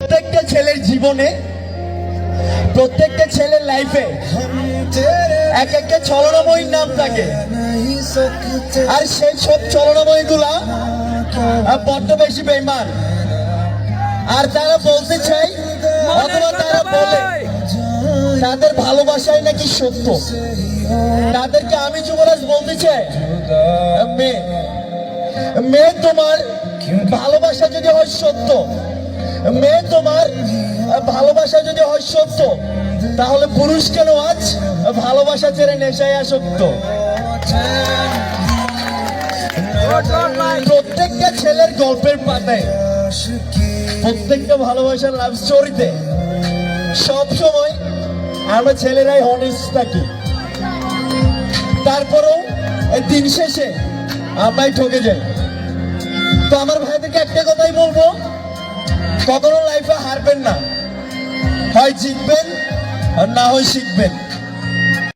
প্রত্যেকটা ছেলের জীবনে, প্রত্যেকটা ছেলের লাইফে এক একটা ছলনাময়ীর নাম থাকে, আর সেই সব ছলনাময়ী গুলা বড্ড বেশি বেঈমান। আর তারা বলতে চাই, অথবা তারা বলে তাদের ভালোবাসায় নাকি সত্য। তাদেরকে আমি যুবরাজ বলতে চাই, মেয়ে মেয়ে তোমার ভালোবাসা যদি হয় সত্য, মেয়ে তোমার ভালোবাসা যদি হয় সত্য, তাহলে পুরুষ কেন আজ ভালোবাসা ছেড়ে নেশায় আসক্ত? প্রত্যেকটা ছেলের গল্পের পাতায়, প্রত্যেকটা ভালোবাসার লাভ স্টোরিতে সব সময় আমরা ছেলেরাই হনেস্ট থাকি। তারপরেও দিন শেষে আমরাই ঠকে যাই। তো আমার ভাইদেরকে একটা কথাই বলবো, কখনো লাইফে হারবেন না, হয় জিতবেন আর না হয় শিখবেন।